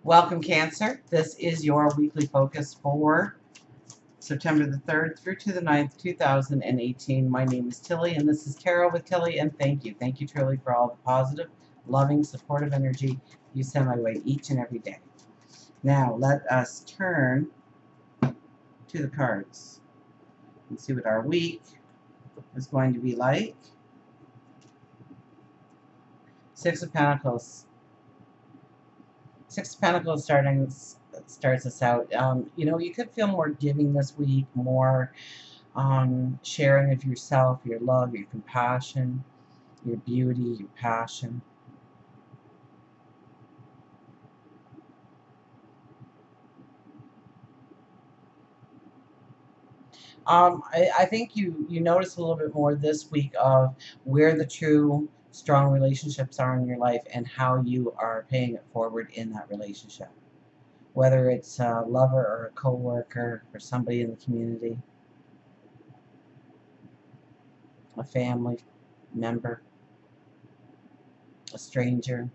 Welcome, Cancer. This is your weekly focus for September the 3rd through to the 9th, 2018. My name is Tilly, and this is Tarot with Tilly, and thank you. Thank you, Tilly, for all the positive, loving, supportive energy you send my way each and every day. Now, let us turn to the cards and see what our week is going to be like. Six of Pentacles. Six of Pentacles starts us out. You could feel more giving this week, more sharing of yourself, your love, your compassion, your beauty, your passion. I think you notice a little bit more this week of where the true strong relationships are in your life and how you are paying it forward in that relationship. Whether it's a lover or a co-worker or somebody in the community, a family member, a stranger.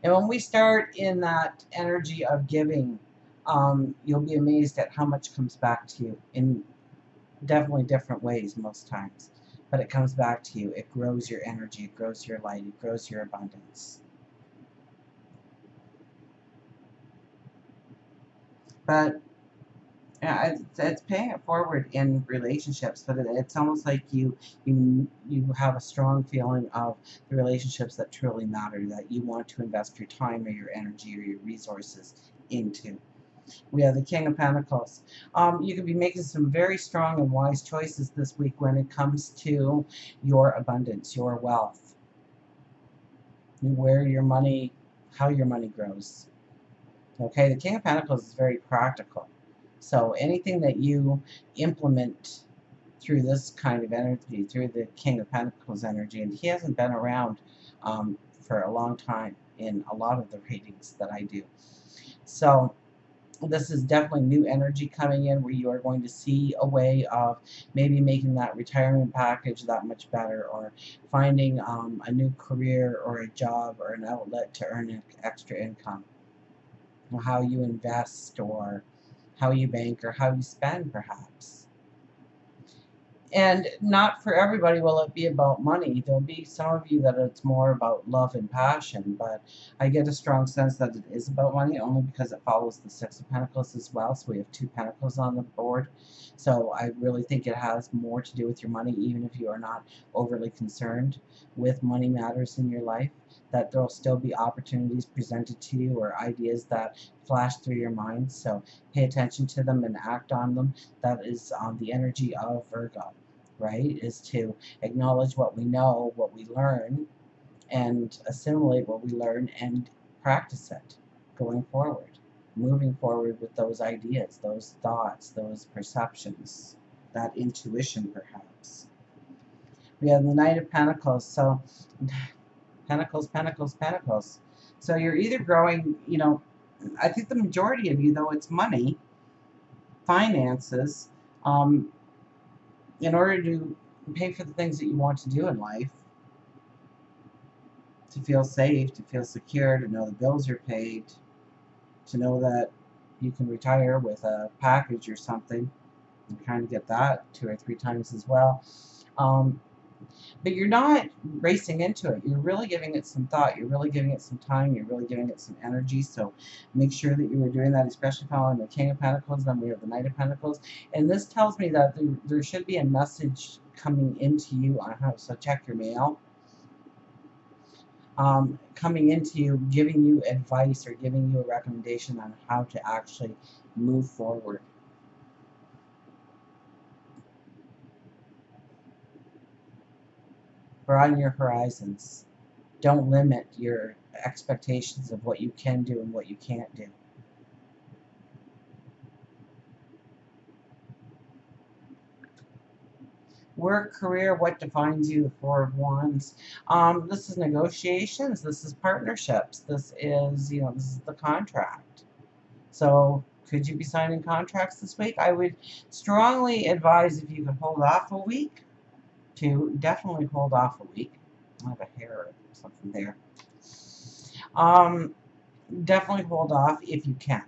And when we start in that energy of giving, you'll be amazed at how much comes back to you in definitely different ways most times. But it comes back to you. It grows your energy. It grows your light. It grows your abundance. But yeah, it's paying it forward in relationships, but it's almost like you have a strong feeling of the relationships that truly matter, that you want to invest your time or your energy or your resources into. We have the King of Pentacles. You could be making some very strong and wise choices this week when it comes to your abundance, your wealth, where your money, how your money grows. Okay, the King of Pentacles is very practical. So anything that you implement through this kind of energy, through the King of Pentacles energy, and he hasn't been around for a long time in a lot of the readings that I do. So this is definitely new energy coming in where you are going to see a way of maybe making that retirement package that much better, or finding a new career or a job or an outlet to earn extra income, or how you invest, or how you bank, or how you spend perhaps. And not for everybody will it be about money. There'll be some of you that it's more about love and passion, but I get a strong sense that it is about money only because it follows the Six of Pentacles as well. So we have two Pentacles on the board. So I really think it has more to do with your money, even if you are not overly concerned with money matters in your life, that there'll still be opportunities presented to you or ideas that flash through your mind. So pay attention to them and act on them. That is the energy of Virgo, right? Is to acknowledge what we know, what we learn, and assimilate what we learn and practice it going forward, moving forward with those ideas, those thoughts, those perceptions, that intuition perhaps. We have the Knight of Pentacles. So Pentacles, Pentacles, Pentacles. So you're either growing, I think the majority of you, though, it's money, finances, in order to pay for the things that you want to do in life, to feel safe, to feel secure, to know the bills are paid, to know that you can retire with a package or something and kind of get that 2 or 3 times as well. But you're not racing into it. You're really giving it some thought. You're really giving it some time. You're really giving it some energy. So make sure that you are doing that, especially following the King of Pentacles. Then we have the Knight of Pentacles. And this tells me that there should be a message coming into you on how, so check your mail. Coming into you, giving you advice or giving you a recommendation on how to actually move forward. Broaden your horizons. Don't limit your expectations of what you can do and what you can't do. Work, career, what defines you? The Four of Wands. This is negotiations. This is partnerships. This is, this is the contract. So could you be signing contracts this week? I would strongly advise if you could hold off a week to definitely hold off a week. I have a hair or something there. Um, Definitely hold off if you can.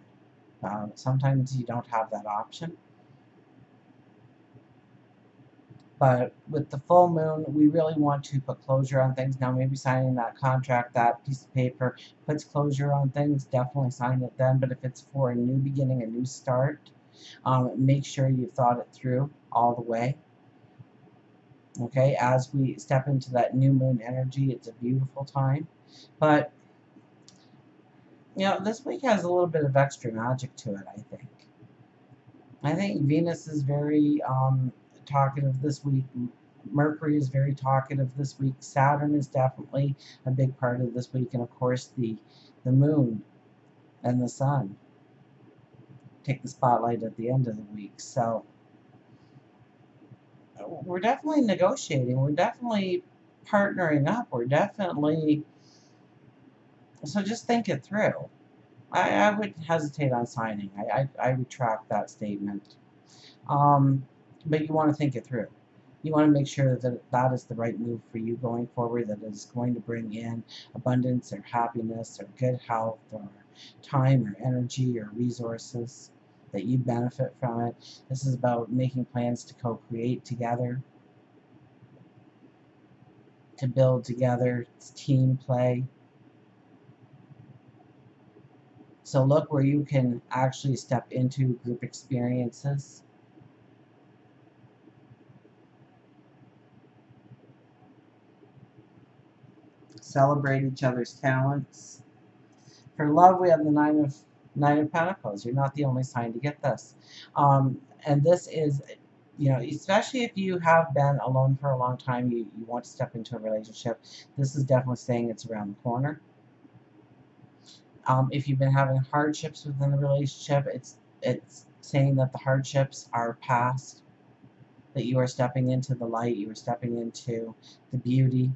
Sometimes you don't have that option. But with the full moon, we really want to put closure on things. Now, maybe signing that contract, that piece of paper, puts closure on things. Definitely sign it then. But if it's for a new beginning, a new start, make sure you've thought it through all the way. Okay, as we step into that new moon energy, it's a beautiful time. But, this week has a little bit of extra magic to it, I think. I think Venus is very talkative this week. Mercury is very talkative this week. Saturn is definitely a big part of this week, and of course the moon and the sun take the spotlight at the end of the week. So we're definitely negotiating. We're definitely partnering up. We're definitely, so just think it through. I would hesitate on signing. I retract that statement. But you want to think it through. You want to make sure that that is the right move for you going forward, that is going to bring in abundance or happiness or good health or time or energy or resources, that you benefit from it. This is about making plans to co-create together, to build together. It's team play. So look where you can actually step into group experiences. Celebrate each other's talents. For love, we have the Nine of Pentacles. You're not the only sign to get this. And this is, especially if you have been alone for a long time, you want to step into a relationship. This is definitely saying it's around the corner. If you've been having hardships within the relationship, it's saying that the hardships are past, that you are stepping into the light, you are stepping into the beauty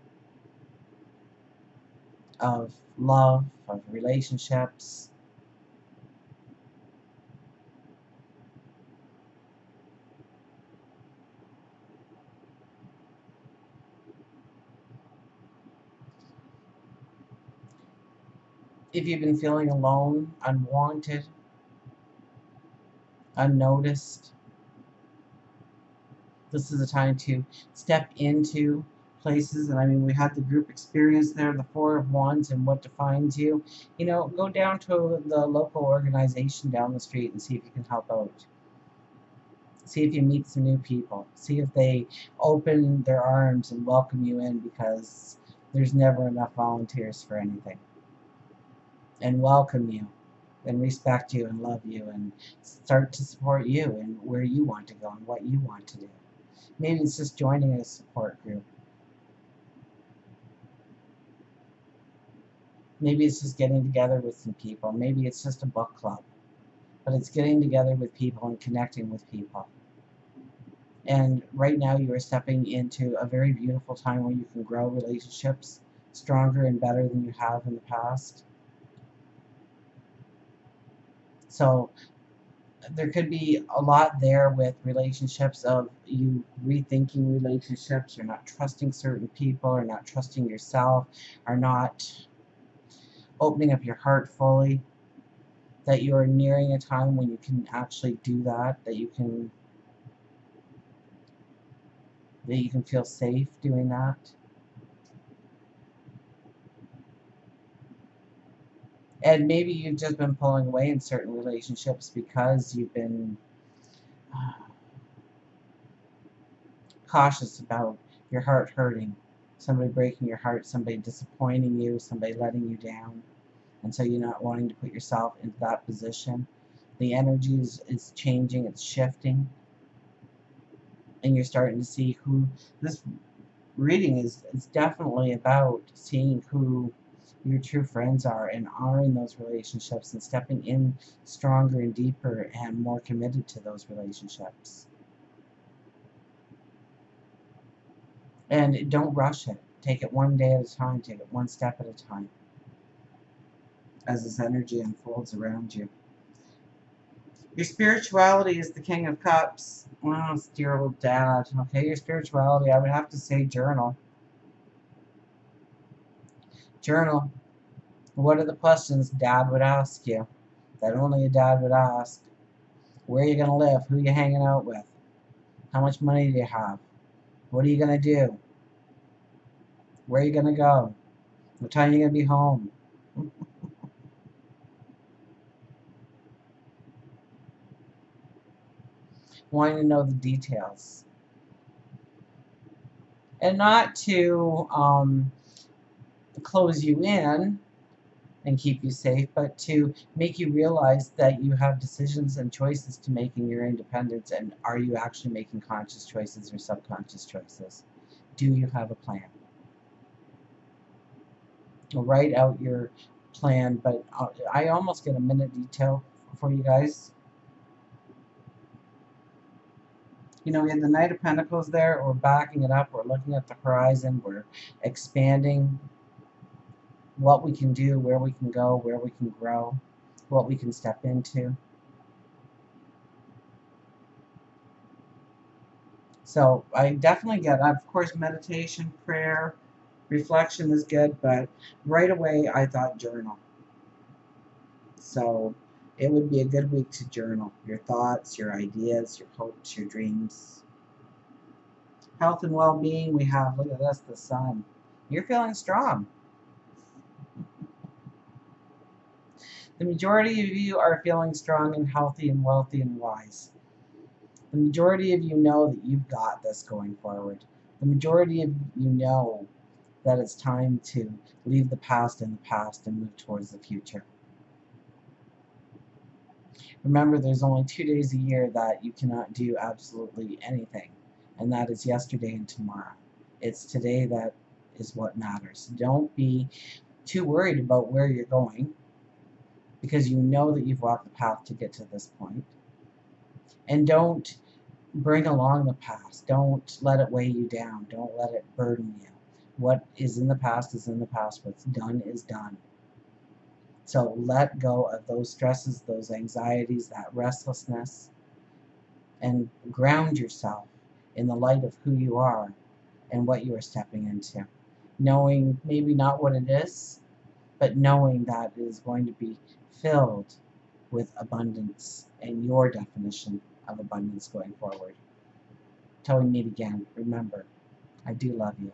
of love, of relationships. If you've been feeling alone, unwanted, unnoticed, this is a time to step into places. And I mean, we had the group experience there, the Four of Wands, and what defines you. Go down to the local organization down the street and see if you can help out. See if you meet some new people. See if they open their arms and welcome you in, because there's never enough volunteers for anything. And welcome you and respect you and love you and start to support you and where you want to go and what you want to do. Maybe it's just joining a support group. Maybe it's just getting together with some people. Maybe it's just a book club. But it's getting together with people and connecting with people. And right now you are stepping into a very beautiful time where you can grow relationships stronger and better than you have in the past. So there could be a lot there with relationships, of you rethinking relationships, or not trusting certain people, or not trusting yourself, or not opening up your heart fully, that you're nearing a time when you can actually do that, that you can feel safe doing that. And maybe you've just been pulling away in certain relationships because you've been cautious about your heart hurting, somebody breaking your heart, somebody disappointing you, somebody letting you down. And so you're not wanting to put yourself into that position. The energy is changing, it's shifting. And you're starting to see who this reading is definitely about, seeing who your true friends are and honoring those relationships and stepping in stronger and deeper and more committed to those relationships. And don't rush it. Take it one day at a time. Take it one step at a time as this energy unfolds around you. Your spirituality is the King of Cups. Oh, it's dear old dad. Okay, your spirituality, I would have to say journal. Journal. What are the questions dad would ask you that only a dad would ask? Where are you going to live? Who are you hanging out with? How much money do you have? What are you going to do? Where are you going to go? What time are you going to be home? Wanting to know the details. And not to close you in and keep you safe, but to make you realize that you have decisions and choices to make in your independence. And are you actually making conscious choices or subconscious choices? Do you have a plan? Write out your plan, but I almost get a minute detail for you guys. You know, we have the Knight of Pentacles there. We're backing it up. We're looking at the horizon. We're expanding what we can do, where we can go, where we can grow, what we can step into. So I definitely get, of course, meditation, prayer, reflection is good, but right away I thought journal. So it would be a good week to journal your thoughts, your ideas, your hopes, your dreams. Health and well-being, we have, look at this, the sun. You're feeling strong. The majority of you are feeling strong and healthy and wealthy and wise. The majority of you know that you've got this going forward. The majority of you know that it's time to leave the past in the past and move towards the future. Remember, there's only 2 days a year that you cannot do absolutely anything, and that is yesterday and tomorrow. It's today that is what matters. Don't be too worried about where you're going, because you know that you've walked the path to get to this point. And don't bring along the past. Don't let it weigh you down. Don't let it burden you. What is in the past is in the past. What's done is done. So let go of those stresses, those anxieties, that restlessness, and ground yourself in the light of who you are and what you are stepping into. Knowing maybe not what it is, but knowing that it is going to be filled with abundance and your definition of abundance going forward. Till we meet again, remember, I do love you.